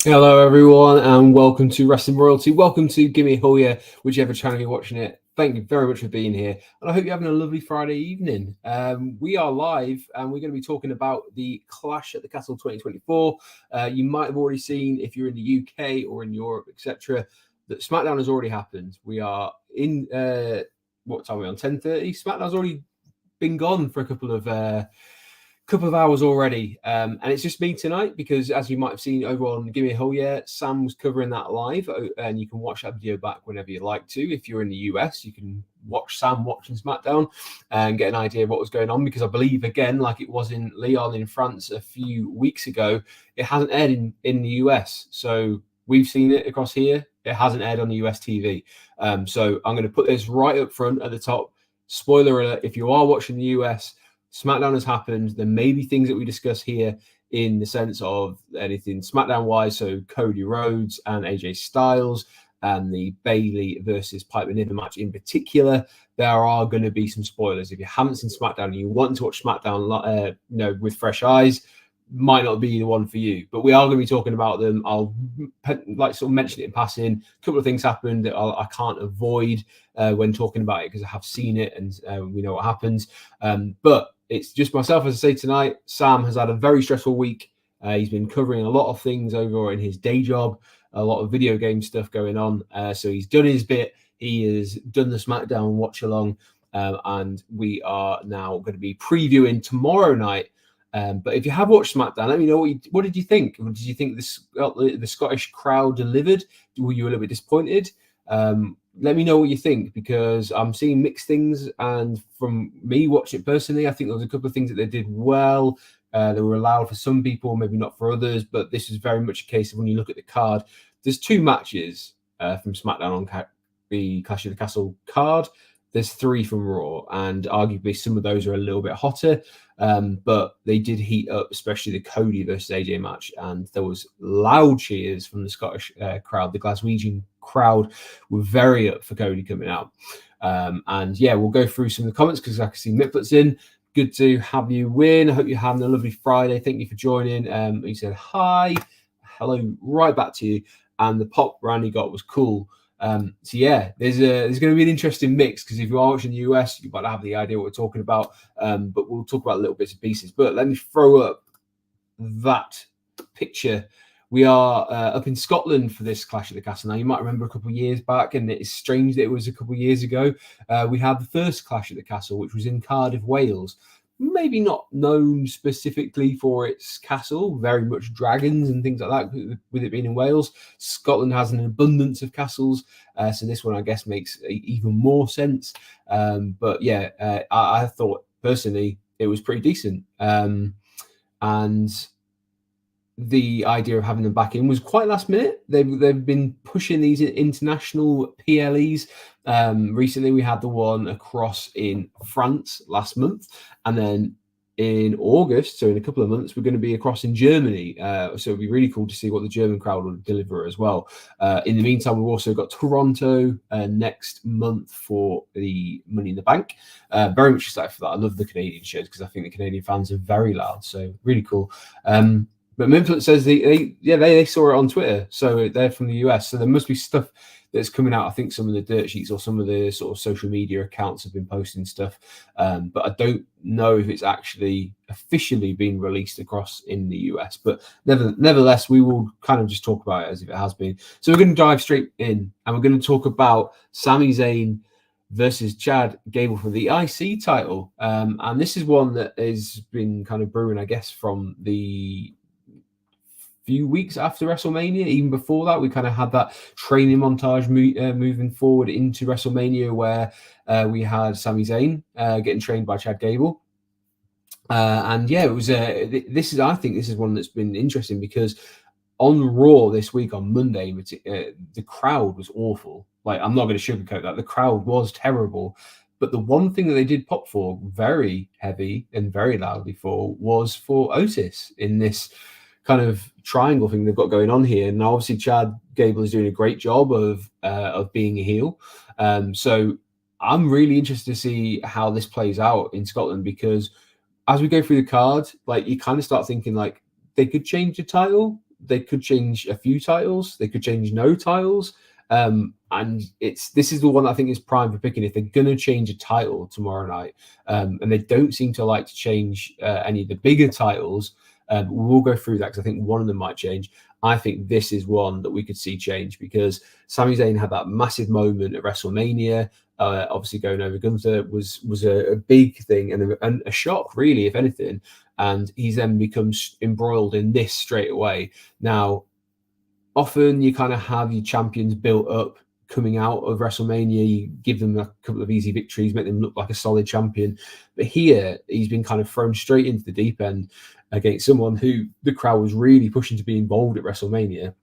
Hello, everyone, and welcome to Wrestling Royalty. Welcome to Gimme Hoya, whichever channel you're watching it. Thank you very much for being here, and I hope you're having a lovely Friday evening. We are live, and we're going to be talking about the Clash at the Castle 2024. You might have already seen, if you're in the UK or in Europe, etc., that SmackDown has already happened. We are in what time are we on? 10:30. SmackDown's already been gone for a couple of hours already, and it's just me tonight because, as you might have seen over on Give Me a Hole, Sam was covering that live, and you can watch that video back whenever you like to. If you're in the US, you can watch Sam watching SmackDown and get an idea of what was going on, because I believe, again, like it was in Lyon in France a few weeks ago, it hasn't aired in the US. So we've seen it across here. It hasn't aired on the US TV. So I'm going to put this right up front at the top. Spoiler alert, if you are watching the US, SmackDown has happened. There may be things that we discuss here in the sense of anything SmackDown-wise, so Cody Rhodes and AJ Styles and the Bayley versus Piper Niven match in particular. There are going to be some spoilers. If you haven't seen SmackDown and you want to watch SmackDown with fresh eyes, might not be the one for you, but we are going to be talking about them. I'll sort of mention it in passing. A couple of things happened that I can't avoid when talking about it because I have seen it and we know what happens. But it's just myself, as I say tonight. Sam has had a very stressful week. He's been covering a lot of things over in his day job, a lot of video game stuff going on. So he's done his bit. He has done the SmackDown watch along, and we are now going to be previewing tomorrow night. But if you have watched SmackDown, let me know what did you think? Did you think the Scottish crowd delivered? Were you a little bit disappointed? Let me know what you think, because I'm seeing mixed things. And from me watching it personally, I think there was a couple of things that they did well. They were allowed for some people, maybe not for others. But this is very much a case of, when you look at the card, there's two matches from SmackDown on the Clash of the Castle card. There's three from Raw, and arguably some of those are a little bit hotter. But they did heat up, especially the Cody versus AJ match, and there was loud cheers from the Scottish crowd. The Glaswegian crowd were very up for Cody coming out. And yeah, we'll go through some of the comments because I can see Mick in. Good to have you win. I hope you're having a lovely Friday. Thank you for joining. He said hi, hello, right back to you. And the pop Randy got was cool. So yeah, there's going to be an interesting mix, because if you are watching the US, you might have the idea what we're talking about. But we'll talk about little bits and pieces. But let me throw up that picture. We are up in Scotland for this Clash at the Castle. Now, you might remember a couple of years back, and it's strange that it was a couple of years ago. We had the first Clash at the Castle, which was in Cardiff, Wales. Maybe not known specifically for its castle, very much dragons and things like that, with it being in Wales. Scotland has an abundance of castles, so this one, I guess, makes even more sense. But yeah, I thought personally it was pretty decent. And the idea of having them back in was quite last minute. They've been pushing these international PLEs. Recently, we had the one across in France last month, and then in August, so in a couple of months, we're going to be across in Germany. So it'll be really cool to see what the German crowd will deliver as well. In the meantime, we've also got Toronto next month for the Money in the Bank. Very much excited for that. I love the Canadian shows because I think the Canadian fans are very loud. So really cool. But Mimplet says they saw it on Twitter, so they're from the US. So there must be stuff that's coming out. I think some of the dirt sheets or some of the sort of social media accounts have been posting stuff, but I don't know if it's actually officially been released across in the US. But nevertheless, we will kind of just talk about it as if it has been. So we're going to dive straight in, and we're going to talk about Sami Zayn versus Chad Gable for the IC title. And this is one that has been kind of brewing, I guess, from the few weeks after WrestleMania. Even before that, we kind of had that training montage moving forward into WrestleMania, where we had Sami Zayn getting trained by Chad Gable. And yeah, it was. I think this is one that's been interesting, because on Raw this week on Monday, the crowd was awful. Like, I'm not going to sugarcoat that. The crowd was terrible. But the one thing that they did pop for very heavy and very loudly for was for Otis in this kind of triangle thing they've got going on here. And obviously Chad Gable is doing a great job of being a heel. So I'm really interested to see how this plays out in Scotland, because as we go through the card, like, you kind of start thinking like they could change the title they could change a few titles, they could change no titles. And this is the one that I think is prime for picking. If they're going to change a title tomorrow night, and they don't seem to like to change any of the bigger titles, we'll go through that because I think one of them might change. I think this is one that we could see change because Sami Zayn had that massive moment at WrestleMania. Obviously, going over Gunther was a big thing and a shock, really, if anything. And he's then becomes embroiled in this straight away. Now, often you kind of have your champions built up coming out of WrestleMania. You give them a couple of easy victories, make them look like a solid champion. But here, he's been kind of thrown straight into the deep end against someone who the crowd was really pushing to be involved at WrestleMania.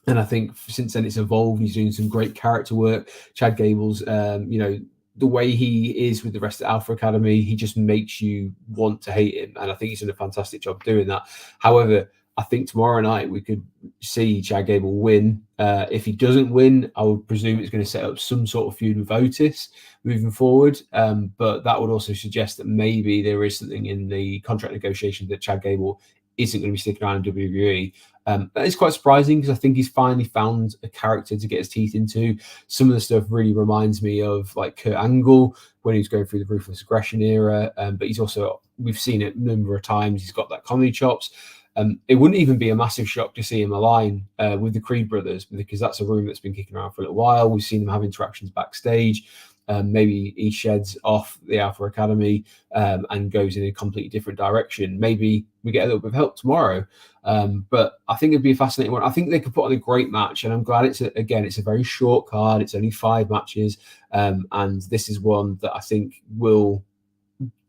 And I think since then it's evolved. He's doing some great character work. Chad Gable's, the way he is with the rest of Alpha Academy, he just makes you want to hate him. And I think he's done a fantastic job doing that. However, I think tomorrow night we could see Chad Gable win. If he doesn't win, I would presume it's going to set up some sort of feud with Otis moving forward. But that would also suggest that maybe there is something in the contract negotiation that Chad Gable isn't going to be sticking around in WWE. That is quite surprising because I think he's finally found a character to get his teeth into. Some of the stuff really reminds me of like Kurt Angle when he was going through the Ruthless Aggression era. But he's also, we've seen it a number of times. He's got that comedy chops. It wouldn't even be a massive shock to see him align with the Creed brothers because that's a rumor that's been kicking around for a little while. We've seen them have interactions backstage. Maybe he sheds off the Alpha Academy and goes in a completely different direction. Maybe we get a little bit of help tomorrow. But I think it'd be a fascinating one. I think they could put on a great match, and I'm glad it's a very short card. It's only 5 matches, and this is one that I think will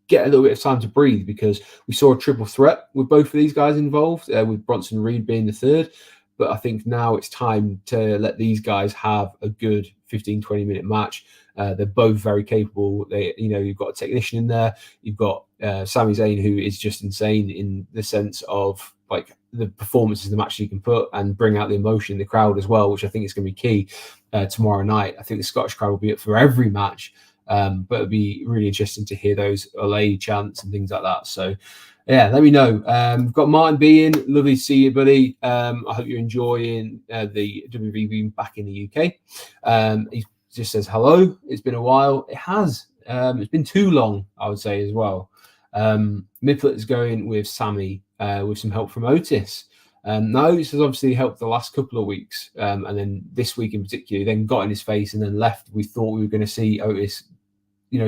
get a little bit of time to breathe because we saw a triple threat with both of these guys involved, with Bronson Reed being the third. But I think now it's time to let these guys have a good 15, 20-minute match. They're both very capable. You've got a technician in there. You've got Sami Zayn, who is just insane in the sense of like the performances, the match you can put and bring out the emotion in the crowd as well, which I think is going to be key tomorrow night. I think the Scottish crowd will be up for every match. But it'd be really interesting to hear those Olay chants and things like that. So, yeah, let me know. We've got Martin B in. Lovely to see you, buddy. I hope you're enjoying the WWE being back in the UK. He just says, hello. It's been a while. It has. It's been too long, I would say, as well. Miplet is going with Sami with some help from Otis. Now, Otis has obviously helped the last couple of weeks. And then this week in particular, then got in his face and then left. We thought we were going to see Otis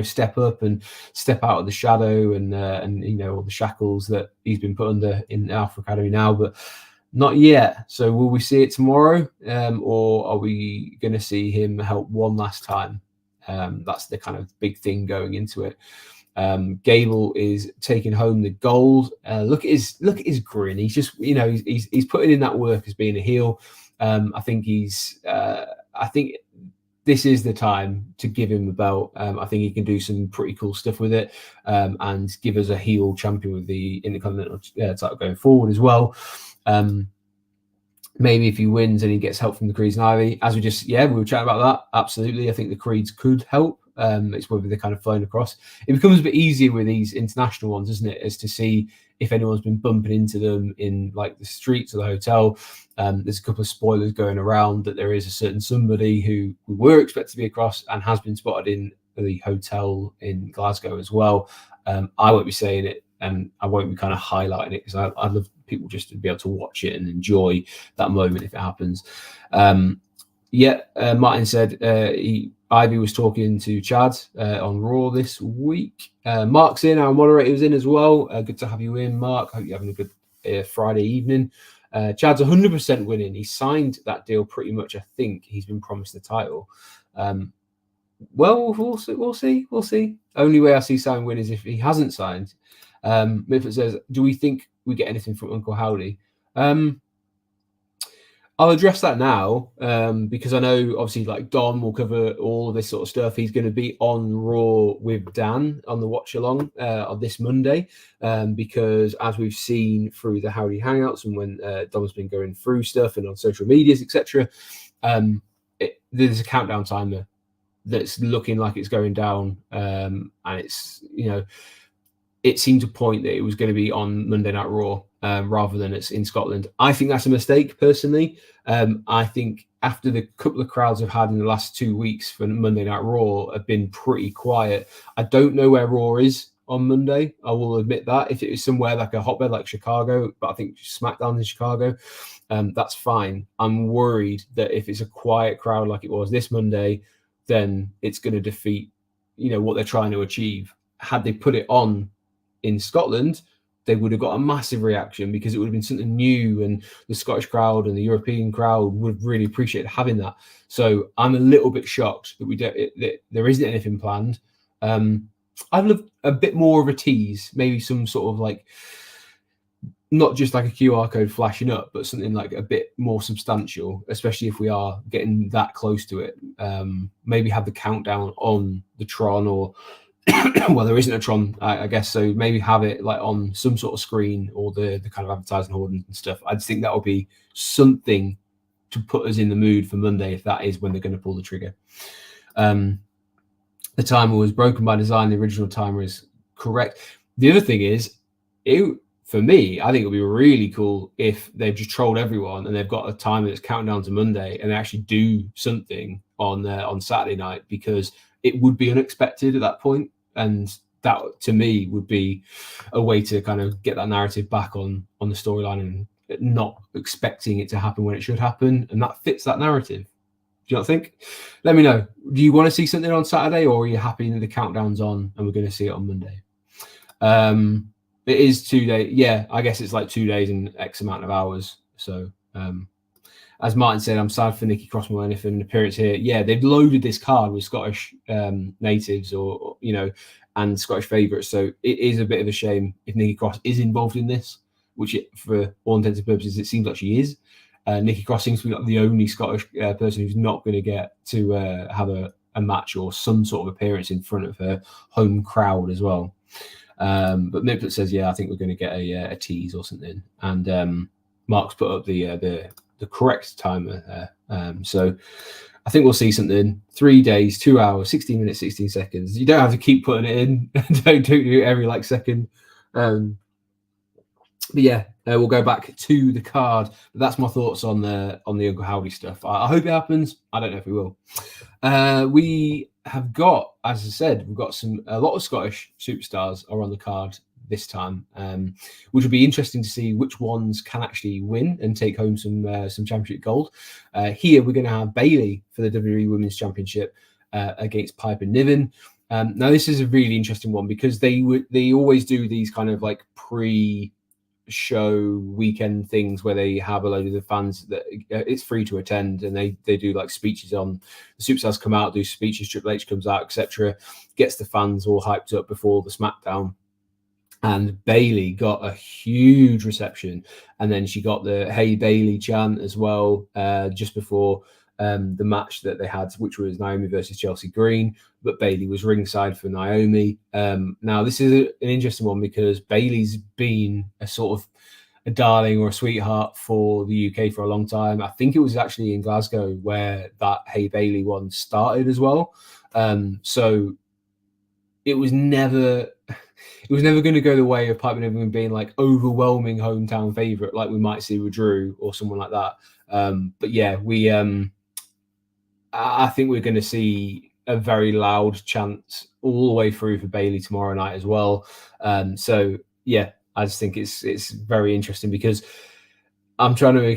step up and step out of the shadow and all the shackles that he's been put under in Alpha Academy now, but not yet. So will we see it tomorrow, or are we going to see him help one last time? That's the kind of big thing going into it. Gable is taking home the gold. Look at his grin. He's just he's putting in that work as being a heel. I think this is the time to give him the belt. I think he can do some pretty cool stuff with it and give us a heel champion with the Intercontinental title going forward as well. Maybe if he wins and he gets help from the Creeds and Ivy, as we were chatting about that. Absolutely. I think the Creeds could help. It's whether they're kind of flown across. It becomes a bit easier with these international ones, isn't it? As to see if anyone's been bumping into them in like the streets or the hotel. There's a couple of spoilers going around that there is a certain somebody who we were expected to be across and has been spotted in the hotel in Glasgow as well. I won't be saying it and I won't be kind of highlighting it because I love people just to be able to watch it and enjoy that moment if it happens. Martin said Ivy was talking to Chad on Raw this week. Mark's in, our moderator was in as well. Good to have you in, Mark. Hope you're having a good Friday evening. Chad's 100% winning. He signed that deal pretty much. I think he's been promised the title. We'll see. Only way I see Simon win is if he hasn't signed. Mifford says, do we think we get anything from Uncle Howdy? I'll address that now because I know obviously like Don will cover all of this sort of stuff. He's going to be on Raw with Dan on the watch along on this Monday because as we've seen through the Howdy Hangouts and when Don's been going through stuff and on social medias, etc., there's a countdown timer that's looking like it's going down and it's, it seemed to point that it was going to be on Monday Night Raw. rather than it's in Scotland. I think that's a mistake, personally. I think after the couple of crowds I've had in the last 2 weeks for Monday Night Raw have been pretty quiet. I don't know where Raw is on Monday. I will admit that. If it was somewhere like a hotbed like Chicago, but I think SmackDown in Chicago, that's fine. I'm worried that if it's a quiet crowd like it was this Monday, then it's going to defeat, what they're trying to achieve. Had they put it on in Scotland, they would have got a massive reaction because it would have been something new, and the Scottish crowd and the European crowd would have really appreciated having that. So I'm a little bit shocked that there isn't anything planned. I'd love a bit more of a tease, maybe some sort of like, not just like a QR code flashing up, but something like a bit more substantial, especially if we are getting that close to it. Maybe have the countdown on the Tron, or well, there isn't a Tron, I guess, so maybe have it like on some sort of screen or the kind of advertising hoarding and stuff. I just think that would be something to put us in the mood for Monday, if that is when they're going to pull the trigger. The timer was broken by design. The original timer is correct. The other thing is, for me, I think it would be really cool if they've just trolled everyone and they've got a timer that's counting down to Monday, and they actually do something on Saturday night, because it would be unexpected at that point. And that, to me, would be a way to kind of get that narrative back on the storyline, and not expecting it to happen when it should happen. And that fits that narrative. Do you not think? Let me know. Do you want to see something on Saturday, or are you happy that the countdown's on and we're going to see it on Monday? It is 2 days. Yeah, I guess it's like 2 days and X amount of hours. So, as Martin said, I'm sad for Nikki Cross more than anything, an appearance here. Yeah, they've loaded this card with Scottish natives, or and Scottish favourites. So it is a bit of a shame if Nikki Cross is involved in this, which for all intents and purposes, it seems like she is. Nikki Cross seems to be like the only Scottish person who's not going to get to have a match or some sort of appearance in front of her home crowd as well. But Niplet says, yeah, I think we're going to get a tease or something. And Mark's put up the correct timer there. So I think we'll see something. 3 days, 2 hours, 16 minutes, 16 seconds. You don't have to keep putting it in. don't do it every second. But yeah, we'll go back to the card. But that's my thoughts on the Uncle Howdy stuff. I hope it happens. I don't know if we will. We have got, as I said, we've got a lot of Scottish superstars are on the card this time, which will be interesting to see which ones can actually win and take home some championship gold. Here we're going to have Bayley for the WWE Women's Championship against Piper Niven. Now this is a really interesting one, because they always do these kind of like pre-show weekend things where they have a load of the fans that it's free to attend, and they do like speeches on the superstars, come out, do speeches, Triple H comes out, etc., gets the fans all hyped up before the SmackDown. And Bayley got a huge reception, and then she got the "Hey Bayley" chant as well just before the match that they had, which was Naomi versus Chelsea Green. But Bayley was ringside for Naomi. Now this is an interesting one, because Bayley's been a sort of a darling or a sweetheart for the UK for a long time. I think it was actually in Glasgow where that "Hey Bayley" one started as well. So it was never going to go the way of Piper Niven being like overwhelming hometown favorite, like we might see with Drew or someone like that. But yeah, I think we're going to see a very loud chant all the way through for Bayley tomorrow night as well. So yeah, I just think it's very interesting, because I'm not going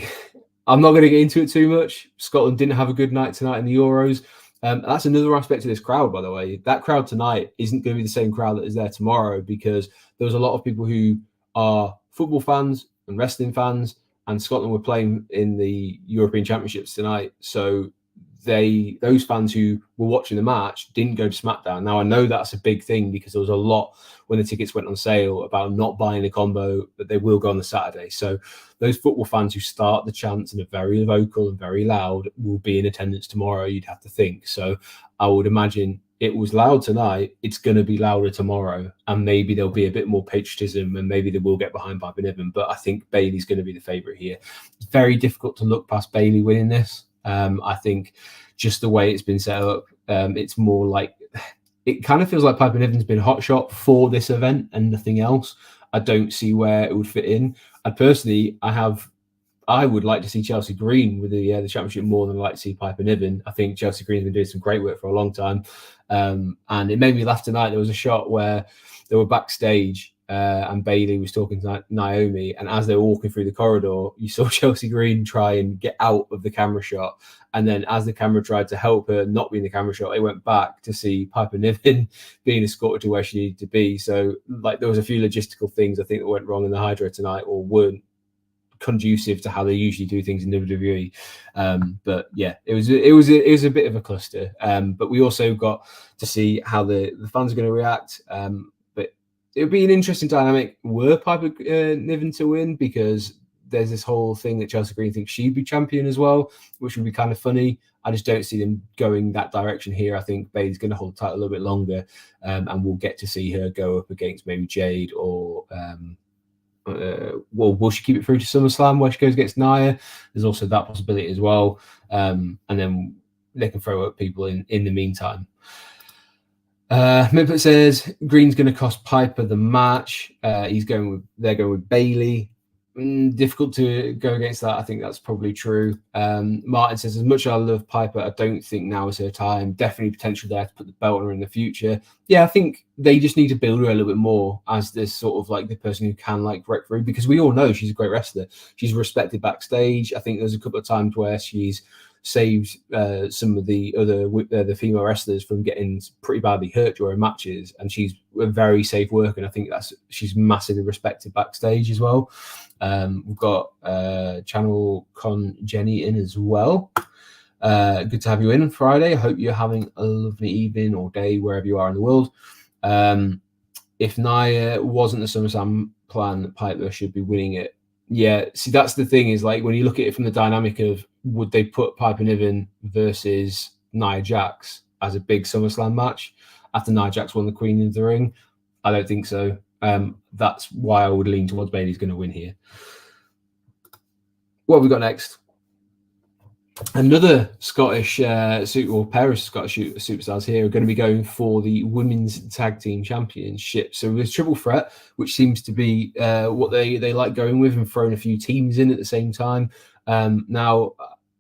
to get into it too much. Scotland didn't have a good night tonight in the Euros. That's another aspect of this crowd, by the way. That crowd tonight isn't going to be the same crowd that is there tomorrow, because there was a lot of people who are football fans and wrestling fans, and Scotland were playing in the European Championships tonight. So those fans who were watching the match didn't go to SmackDown. Now, I know that's a big thing, because there was a lot when the tickets went on sale about not buying a combo, but they will go on the Saturday. So those football fans who start the chants and are very vocal and very loud will be in attendance tomorrow, you'd have to think. So I would imagine it was loud tonight, it's going to be louder tomorrow, and maybe there'll be a bit more patriotism, and maybe they will get behind Piper Niven. But I think Bayley's going to be the favourite here. It's very difficult to look past Bayley winning this. I think just the way it's been set up, it's more like, it kind of feels like Piper Niven's been hotshot for this event and nothing else. I don't see where it would fit in. And personally, I would like to see Chelsea Green with the championship more than I'd like to see Piper Niven. I think Chelsea Green's been doing some great work for a long time. And it made me laugh tonight. There was a shot where they were backstage and Bayley was talking to Naomi. And as they were walking through the corridor, you saw Chelsea Green try and get out of the camera shot. And then as the camera tried to help her not be in the camera shot, it went back to see Piper Niven being escorted to where she needed to be. So like there was a few logistical things I think that went wrong in the Hydro tonight or weren't conducive to how they usually do things in WWE. But yeah, it was a bit of a cluster. But we also got to see how the fans are going to react. But it would be an interesting dynamic were Piper Niven to win, because there's this whole thing that Chelsea Green thinks she'd be champion as well, which would be kind of funny. I just don't see them going that direction here. I think Bayley's going to hold the title a little bit longer, and we'll get to see her go up against maybe Jade or will she keep it through to SummerSlam where she goes against Nia? There's also that possibility as well. And then they can throw up people in the meantime. Midfoot says Green's going to cost Piper the match. They're going with Bayley. Difficult to go against that. I think that's probably true. Martin says, as much as I love Piper, I don't think now is her time. Definitely potential there to put the belt on her in the future. Yeah, I think they just need to build her a little bit more as this sort of like the person who can like break through, because we all know she's a great wrestler. She's respected backstage. I think there's a couple of times where she's saved some of the female wrestlers from getting pretty badly hurt during matches, and she's a very safe worker, and I think she's massively respected backstage as well. We've got Channel Con Jenny in as well. Good to have you in on Friday. I hope you're having a lovely evening or day wherever you are in the world. If Nia wasn't the SummerSlam plan, Piper should be winning it. Yeah, see, that's the thing is like when you look at it from the dynamic of would they put Piper Niven versus Nia Jax as a big SummerSlam match after Nia Jax won the Queen of the Ring? I don't think so. That's why I would lean towards Bayley's going to win here. What have we got next? Another Scottish pair of Scottish superstars here are going to be going for the Women's Tag Team Championship. So with Triple Threat, which seems to be what they like going with, and throwing a few teams in at the same time. Now,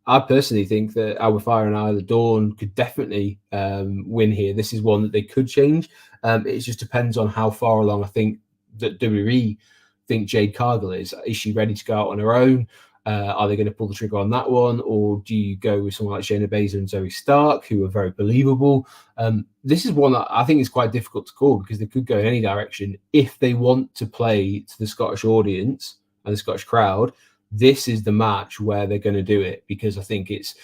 I personally think that Alba Fyre and Isla Dawn could definitely win here. This is one that they could change. It just depends on how far along I think that WWE think Jade Cargill is. Is she ready to go out on her own? Are they going to pull the trigger on that one? Or do you go with someone like Shayna Baszler and Zoey Stark, who are very believable? This is one that I think is quite difficult to call, because they could go in any direction. If they want to play to the Scottish audience and the Scottish crowd, this is the match where they're going to do it, because I think it's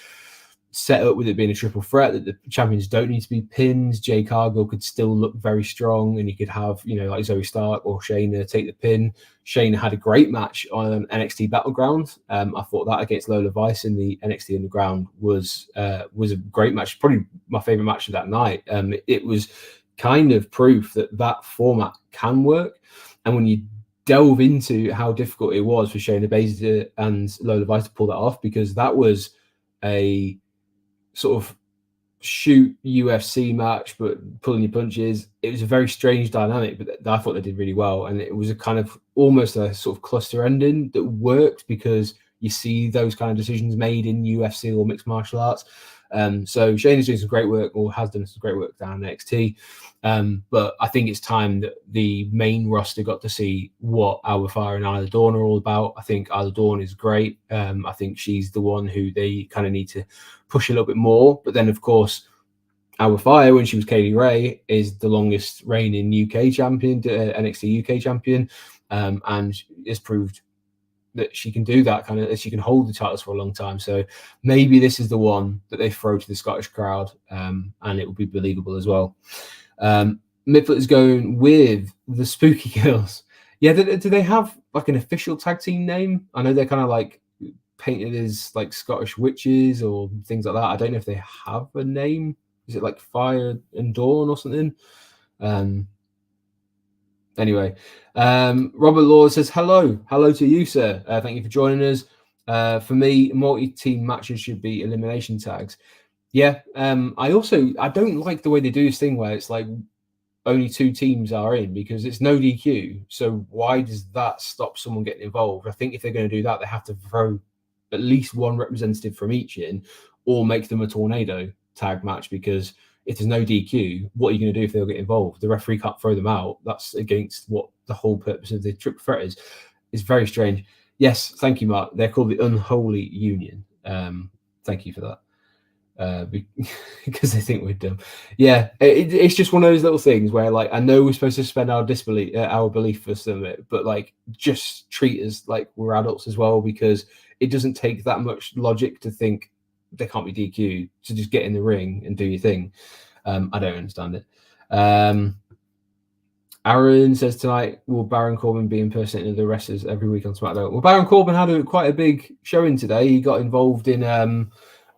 set up with it being a triple threat that the champions don't need to be pins. Jade Cargill could still look very strong, and you could have, like Zoey Stark or Shayna take the pin. Shayna had a great match on NXT Battleground. I thought that against Lola Vice in the NXT Underground was a great match. Probably my favorite match of that night. It was kind of proof that format can work. And when you delve into how difficult it was for Shayna Baszler and Lola Vice to pull that off, because that was a sort of shoot UFC match, but pulling your punches. It was a very strange dynamic, but I thought they did really well. And it was a kind of almost a sort of cluster ending that worked, because you see those kind of decisions made in UFC or mixed martial arts. So Shayna's doing some great work, or has done some great work down in NXT. But I think it's time that the main roster got to see what Alba Fyre and Isla Dawn are all about. I think Isla Dawn is great. I think she's the one who they kind of need to push a little bit more. But then, of course, Alba Fyre, when she was Kaylee Ray, is the longest reigning UK champion, NXT UK champion, and has proved that she can do that that she can hold the titles for a long time. So maybe this is the one that they throw to the Scottish crowd, and it will be believable as well. Midfoot is going with the Spooky Girls. Yeah, do they have like an official tag team name? I know they're kind of like painted as like Scottish witches or things like that. I don't know if they have a name. Is it like Fire and Dawn or something? Anyway, Robert Lord says, hello to you, sir. Thank you for joining us. For me, multi-team matches should be elimination tags. Yeah, I don't like the way they do this thing where it's like only 2 teams are in because it's no DQ. So why does that stop someone getting involved? I think if they're going to do that, they have to throw at least one representative from each in, or make them a tornado tag match, because if there's no DQ, what are you going to do if they'll get involved? The referee can't throw them out. That's against what the whole purpose of the triple threat is. It's very strange. Yes, thank you, Mark. They're called the Unholy Union. Thank you for that. Because they think we're dumb. Yeah, it's just one of those little things where, like, I know we're supposed to suspend our disbelief, our belief for some of it, but like, just treat us like we're adults as well, because it doesn't take that much logic to think they can't be DQ'd. So just get in the ring and do your thing. I don't understand it. Aaron says, tonight, will Baron Corbin be impersonating the wrestlers every week on SmackDown? Well, Baron Corbin had quite a big showing today. He got involved in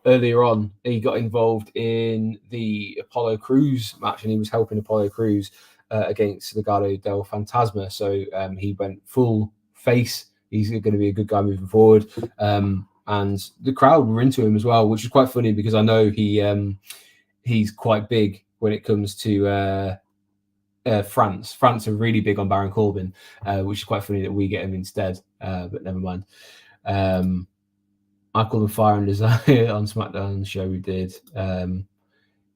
earlier on. He got involved in the Apollo Crews match, and he was helping Apollo Crews against Legado del Fantasma. So he went full face. He's going to be a good guy moving forward. And the crowd were into him as well, which is quite funny because I know he's quite big when it comes to France. France are really big on Baron Corbin, which is quite funny that we get him instead, but never mind. I call them Fyre and Desire on SmackDown show we did.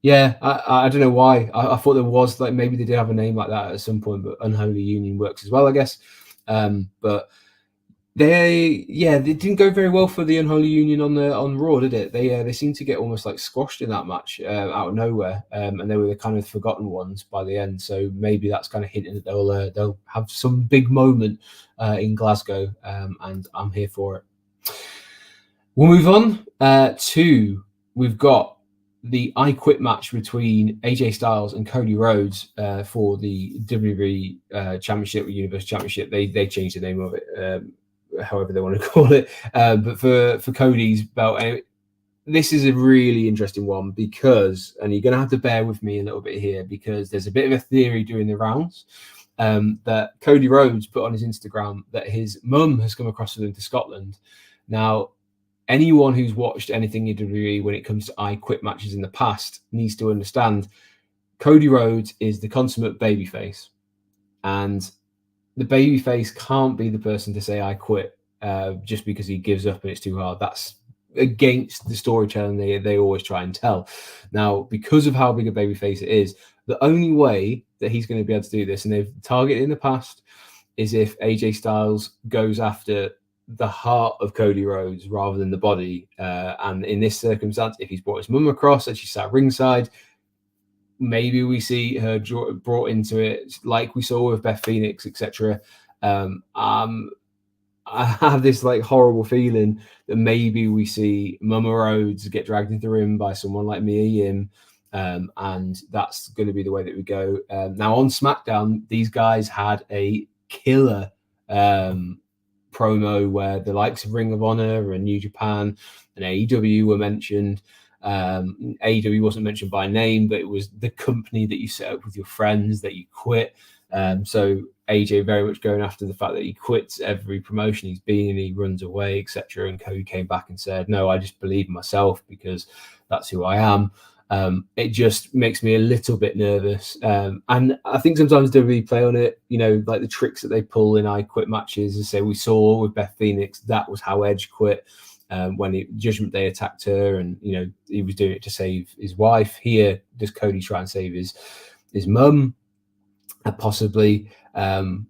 Yeah, I don't know why. I thought there was, like, maybe they did have a name like that at some point, but Unholy Union works as well, I guess. But they didn't go very well for the Unholy Union on Raw, did it? They seemed to get almost like squashed in that match out of nowhere, and they were the kind of forgotten ones by the end. So maybe that's kind of hinting that they'll have some big moment in Glasgow, and I'm here for it. We'll move on to, we've got the I Quit match between AJ Styles and Cody Rhodes for the WWE Championship or Universal Championship. They changed the name of it, however they want to call it. But for Cody's belt, this is a really interesting one because, and you're going to have to bear with me a little bit here, because there's a bit of a theory doing the rounds that Cody Rhodes put on his Instagram that his mum has come across with him to Scotland. Now, anyone who's watched anything in WWE when it comes to I Quit matches in the past needs to understand Cody Rhodes is the consummate babyface, and the babyface can't be the person to say I quit just because he gives up and it's too hard. That's against the storytelling they always try and tell. Now, because of how big a babyface it is, the only way that he's going to be able to do this, and they've targeted in the past, is if AJ Styles goes after the heart of Cody Rhodes rather than the body. And in this circumstance, if he's brought his mum across and she sat ringside, maybe we see her brought into it like we saw with Beth Phoenix, etc. I have this like horrible feeling that maybe we see Mama Rhodes get dragged into the ring by someone like Mia Yim, and that's going to be the way that we go. Now on SmackDown, these guys had a killer promo where the likes of Ring of Honor and New Japan and AEW were mentioned. AEW wasn't mentioned by name, but it was the company that you set up with your friends that you quit. So AJ very much going after the fact that he quits every promotion he's been in, he runs away, etc. And Cody came back and said, no, I just believe in myself because that's who I am. It just makes me a little bit nervous. And I think sometimes WWE play on it, you know, like the tricks that they pull in I Quit matches. And say we saw with Beth Phoenix, that was how Edge quit when Judgment Day attacked her, and, you know, he was doing it to save his wife. Here, does Cody try and save his mum? Possibly. And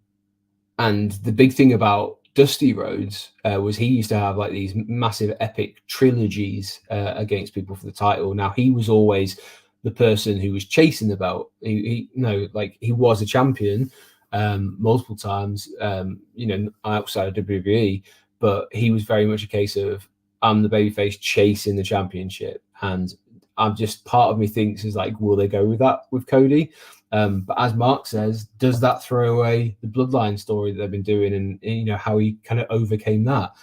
the big thing about Dusty Rhodes was he used to have like these massive epic trilogies against people for the title. Now, he was always the person who was chasing the belt. He was a champion multiple times, outside of WWE, but he was very much a case of, I'm the babyface chasing the championship. And I'm just, part of me thinks is like, will they go with that with Cody? But as Mark says, does that throw away the bloodline story that they've been doing, and you know how he kind of overcame that?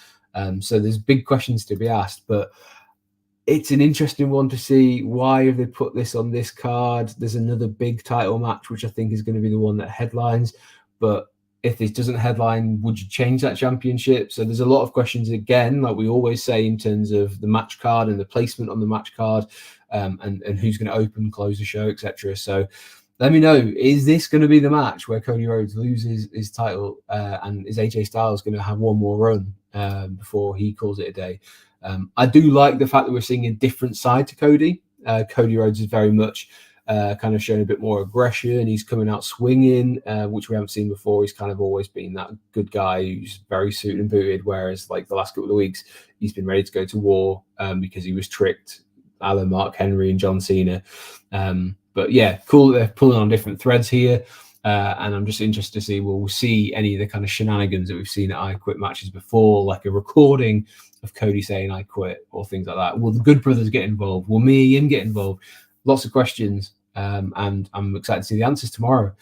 So there's big questions to be asked, but it's an interesting one to see. Why have they put this on this card? There's another big title match, which I think is going to be the one that headlines. But if this doesn't headline, would you change that championship? So there's a lot of questions again, like we always say, in terms of the match card and the placement on the match card, and who's going to open, close the show, etc. So Let me know, is this going to be the match where Cody Rhodes loses his title and is AJ Styles going to have one more run before he calls it a day? I do like the fact that we're seeing a different side to Cody. Cody Rhodes is very much kind of showing a bit more aggression. He's coming out swinging, which we haven't seen before. He's kind of always been that good guy who's very suited and booted, whereas like the last couple of weeks, he's been ready to go to war because he was tricked, a la Mark Henry and John Cena. But yeah, cool that they're pulling on different threads here. And I'm just interested to see, will we see any of the kind of shenanigans that we've seen at I Quit matches before, like a recording of Cody saying I quit or things like that? Will the Good Brothers get involved? Will Mia Yim get involved? Lots of questions. And I'm excited to see the answers tomorrow.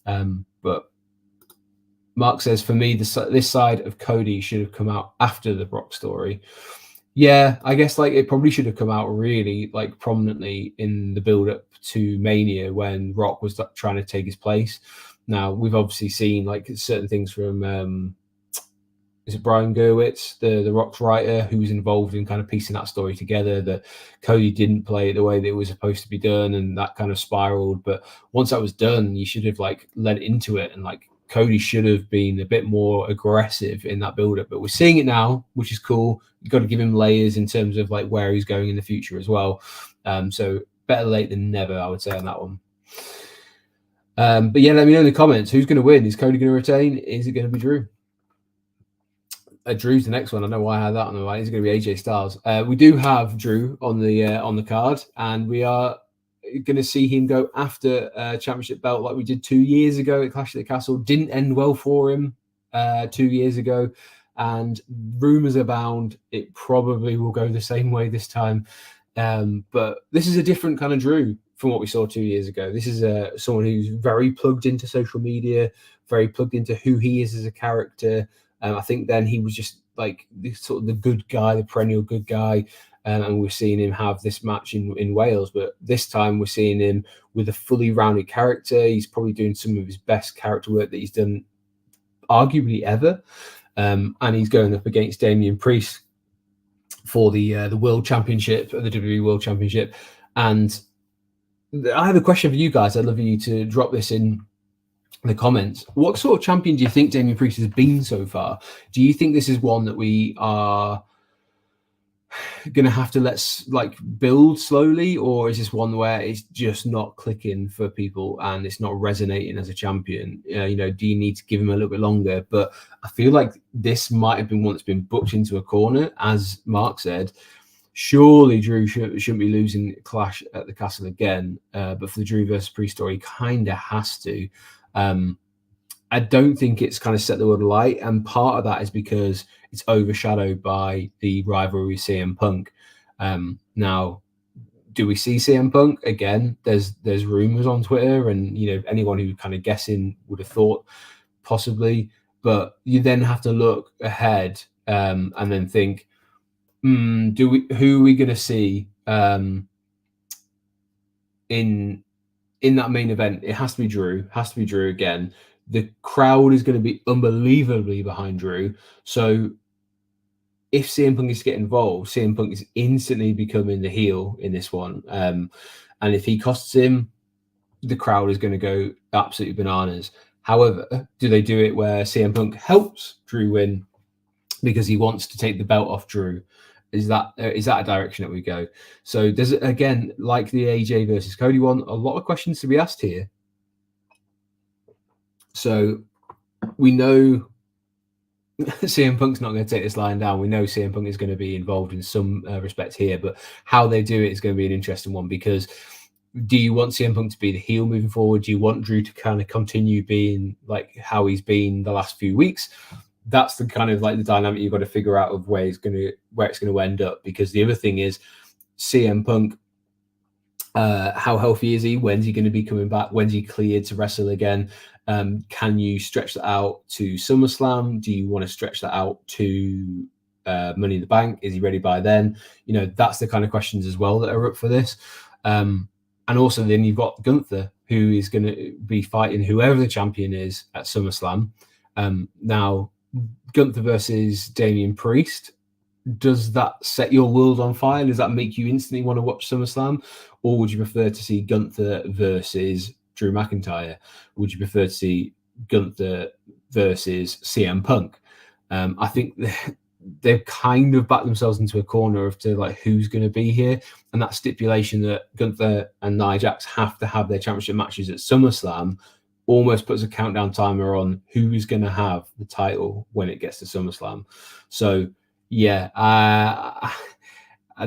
But Mark says, for me, this side of Cody should have come out after the Brock story. Yeah, I guess like it probably should have come out really like prominently in the build-up to Mania when Rock was trying to take his place. Now we've obviously seen like certain things from is it Brian Gerwitz, the Rock's writer, who was involved in kind of piecing that story together, that Cody didn't play it the way that it was supposed to be done, and that kind of spiraled. But once that was done, you should have like led into it, and like Cody should have been a bit more aggressive in that build-up. But we're seeing it now, which is cool. You've got to give him layers in terms of like where he's going in the future as well. So better late than never, I would say, on that one. But yeah, let me know in the comments, who's going to win? Is Cody going to retain? Is it going to be Drew? Drew's the next one. I know why I had that on the line. It's going to be AJ Styles. We do have Drew on the card, and we are going to see him go after a championship belt like we did 2 years ago at Clash at the Castle. Didn't end well for him 2 years ago, and rumors abound it probably will go the same way this time. But this is a different kind of Drew from what we saw 2 years ago. This is someone who's very plugged into social media, very plugged into who he is as a character. I think then he was just like sort of the good guy, the perennial good guy. And we're seeing him have this match in Wales. But this time we're seeing him with a fully rounded character. He's probably doing some of his best character work that he's done arguably ever. And he's going up against Damian Priest for the World Championship, the WWE World Championship. And I have a question for you guys. I'd love you to drop this in the comments. What sort of champion do you think Damian Priest has been so far? Do you think this is one that we are going to have to let's like build slowly, or is this one where it's just not clicking for people and it's not resonating as a champion? You know, do you need to give him a little bit longer? But I feel like this might have been one that's been booked into a corner, as Mark said. Surely Drew shouldn't be losing Clash at the Castle again, but for the Drew versus Priest story, kind of has to. I don't think it's kind of set the world alight, and part of that is because it's overshadowed by the rivalry with CM Punk. Now, do we see CM Punk again? There's rumors on Twitter, and you know anyone who kind of guessing would have thought possibly, but you then have to look ahead and then think, who are we going to see in that main event? It has to be Drew. Has to be Drew again. The crowd is going to be unbelievably behind Drew. So if CM Punk is to get involved, CM Punk is instantly becoming the heel in this one. And if he costs him, the crowd is going to go absolutely bananas. However, do they do it where CM Punk helps Drew win because he wants to take the belt off Drew? Is that a direction that we go? So there's, again, like the AJ versus Cody one, a lot of questions to be asked here. So we know CM Punk's not going to take this line down. We know CM Punk is going to be involved in some respect here, but how they do it is going to be an interesting one, because do you want CM Punk to be the heel moving forward? Do you want Drew to kind of continue being like how he's been the last few weeks? That's the kind of like the dynamic you've got to figure out of where it's going to end up. Because the other thing is CM Punk, how healthy is he? When's he going to be coming back? When's he cleared to wrestle again? Can you stretch that out to SummerSlam? Do you want to stretch that out to Money in the Bank? Is he ready by then? You know, that's the kind of questions as well that are up for this. And also then you've got Gunther, who is going to be fighting whoever the champion is at SummerSlam. Now, Gunther versus Damian Priest, does that set your world on fire? Does that make you instantly want to watch SummerSlam? Or would you prefer to see Gunther versus Drew McIntyre? Would you prefer to see Gunther versus CM Punk? I think they've kind of backed themselves into a corner of to like who's going to be here, and that stipulation that Gunther and Nia Jax have to have their championship matches at SummerSlam almost puts a countdown timer on who is going to have the title when it gets to SummerSlam. So yeah,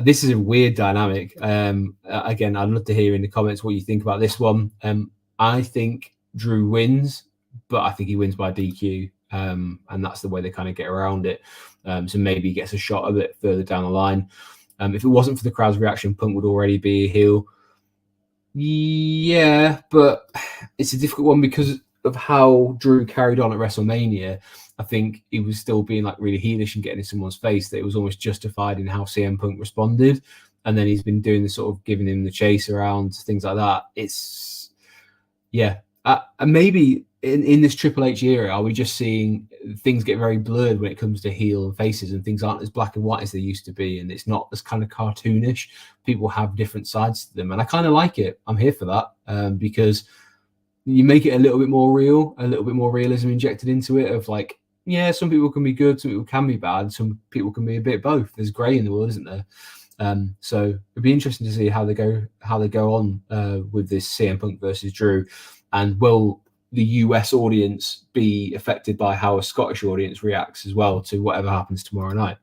this is a weird dynamic. Again, I'd love to hear in the comments what you think about this one. I think Drew wins, but I think he wins by DQ. And that's the way they kind of get around it. So maybe he gets a shot a bit further down the line. If it wasn't for the crowd's reaction, Punk would already be a heel. Yeah, but it's a difficult one because of how Drew carried on at WrestleMania. I think he was still being like really heelish and getting in someone's face that it was almost justified in how CM Punk responded. And then he's been doing the sort of giving him the chase around, things like that. It's, yeah. And maybe in this Triple H era, are we just seeing things get very blurred when it comes to heel and faces, and things aren't as black and white as they used to be, and it's not as kind of cartoonish. People have different sides to them, and I kind of like it. I'm here for that because you make it a little bit more real, a little bit more realism injected into it of like, yeah, some people can be good, some people can be bad, some people can be a bit both. There's grey in the world, isn't there? So it'd be interesting to see how they go on with this CM Punk versus Drew, and will the US audience be affected by how a Scottish audience reacts as well to whatever happens tomorrow night.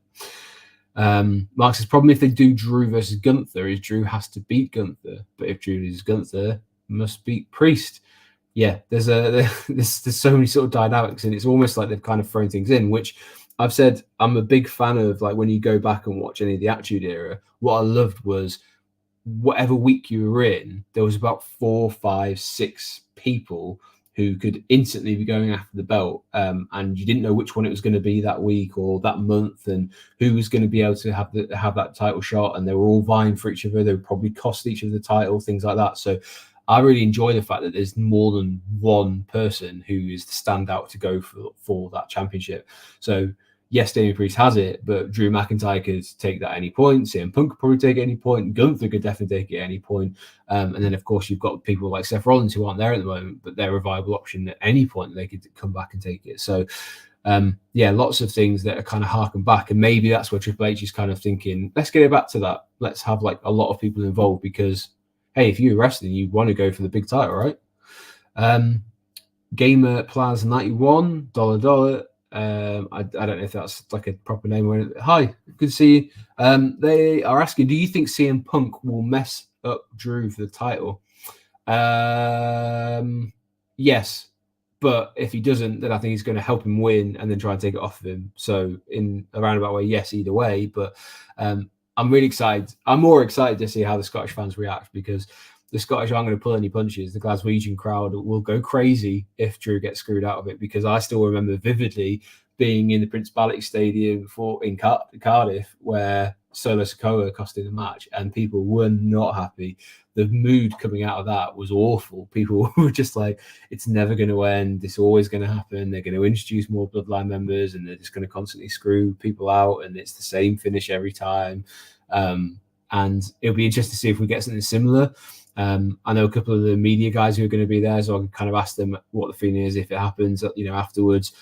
Mark says, problem if they do Drew versus Gunther is Drew has to beat Gunther, but if Drew loses Gunther, must beat Priest. Yeah, there's so many sort of dynamics, and it's almost like they've kind of thrown things in, which I've said I'm a big fan of. Like when you go back and watch any of the Attitude Era, what I loved was whatever week you were in, there was about 4, 5, 6 people who could instantly be going after the belt, and you didn't know which one it was going to be that week or that month, and who was going to be able to have that title shot. And they were all vying for each other. They would probably cost each other the title, things like that. So I really enjoy the fact that there's more than one person who is the standout to go for that championship. So yes, Damian Priest has it, but Drew McIntyre could take that at any point. CM Punk could probably take it at any point. Gunther could definitely take it at any point. And then, of course, you've got people like Seth Rollins who aren't there at the moment, but they're a viable option at any point. They could come back and take it. So, yeah, lots of things that are kind of harken back. And maybe that's where Triple H is kind of thinking, let's get it back to that. Let's have like a lot of people involved because, hey, if you're wrestling, you want to go for the big title, right? Gamer Plaz 91 $. I don't know if that's like a proper name or anything. Hi, good to see you. They are asking, do you think CM Punk will mess up Drew for the title? Yes, but if he doesn't, then I think he's going to help him win and then try and take it off of him. So in a roundabout way, yes, either way. But I'm really excited. I'm more excited to see how the Scottish fans react because the Scottish aren't going to pull any punches. The Glaswegian crowd will go crazy if Drew gets screwed out of it, because I still remember vividly being in the Prince Balloch Stadium in Cardiff where Solo Sikoa costed the match, and people were not happy. The mood coming out of that was awful. People were just like, it's never going to end. It's always going to happen. They're going to introduce more Bloodline members and they're just going to constantly screw people out, and it's the same finish every time. And it'll be interesting to see if we get something similar. I know a couple of the media guys who are going to be there, so I can kind of ask them what the feeling is if it happens, afterwards,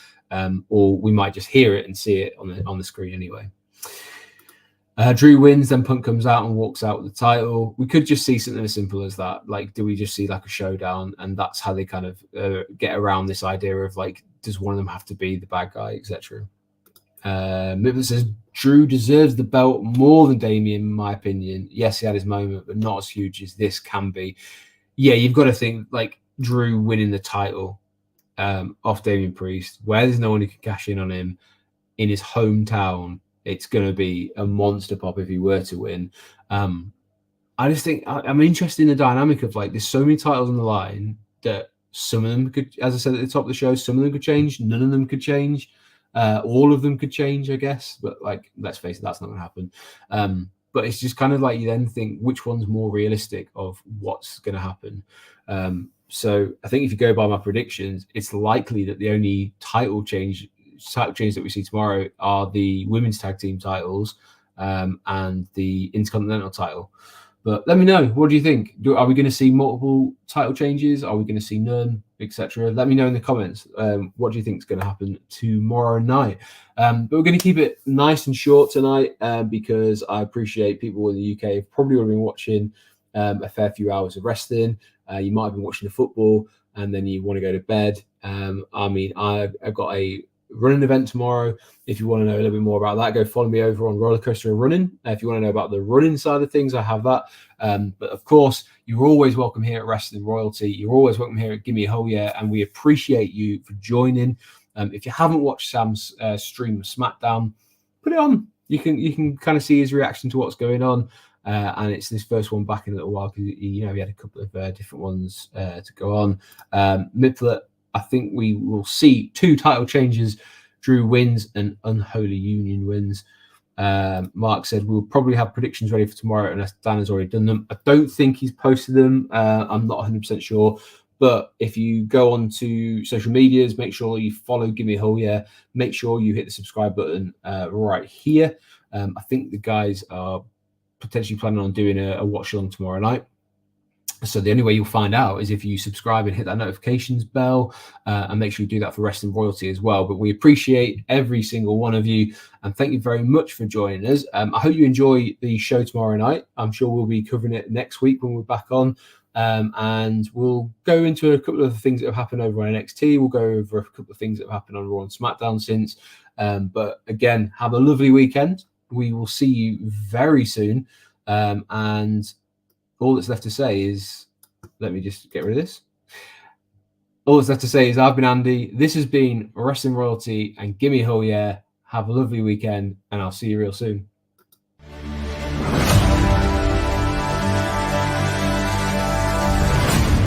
or we might just hear it and see it on the screen anyway. Drew wins, then Punk comes out and walks out with the title. We could just see something as simple as that. Like, do we just see like a showdown, and that's how they kind of get around this idea of like, does one of them have to be the bad guy, etc. Niven says Drew deserves the belt more than Damian, in my opinion. Yes, he had his moment, but not as huge as this can be. Yeah, you've got to think like Drew winning the title off Damian Priest, where there's no one who can cash in on him in his hometown. It's going to be a monster pop if he were to win. I just think I'm interested in the dynamic of like, there's so many titles on the line that some of them could, as I said at the top of the show, some of them could change, none of them could change. All of them could change, I guess, but like, let's face it, that's not going to happen. But it's just kind of like you then think which one's more realistic of what's going to happen. So I think if you go by my predictions, it's likely that the only title change that we see tomorrow are the women's tag team titles and the Intercontinental title. But let me know. What do you think? Are we going to see multiple title changes? Are we going to see none, etc.? Let me know in the comments. What do you think is going to happen tomorrow night? But we're going to keep it nice and short tonight because I appreciate people in the UK have probably already been watching a fair few hours of wrestling. You might have been watching the football and then you want to go to bed. I mean, I've got a running event tomorrow. If you want to know a little bit more about that, go follow me over on Roller Coaster and Running. If you want to know about the running side of things, I have that. But of course, you're always welcome here at Wrestling Royalty. You're always welcome here at Gimme a Hole Yeah, and we appreciate you for joining. If you haven't watched Sam's stream of SmackDown, put it on. You can kind of see his reaction to what's going on. And it's this first one back in a little while because he had a couple of different ones to go on. Midlet, I think we will see 2 title changes. Drew wins and Unholy Union wins. Mark said we'll probably have predictions ready for tomorrow unless Dan has already done them. I don't think he's posted them. I'm not 100% sure. But if you go on to social medias, make sure you follow Gimme a Hole Yeah. Make sure you hit the subscribe button right here. I think the guys are potentially planning on doing a watch along tomorrow night. So the only way you'll find out is if you subscribe and hit that notifications bell, and make sure you do that for Wrestling Royalty as well. But we appreciate every single one of you, and thank you very much for joining us. I hope you enjoy the show tomorrow night. I'm sure we'll be covering it next week when we're back on, and we'll go into a couple of the things that have happened over on NXT. We'll go over a couple of things that have happened on Raw and SmackDown since. But again, have a lovely weekend. We will see you very soon, and all that's left to say is, let me just get rid of this. All that's left to say is I've been Andy. This has been Wrestling Royalty and Gimme a Hole Yeah. Have a lovely weekend, and I'll see you real soon.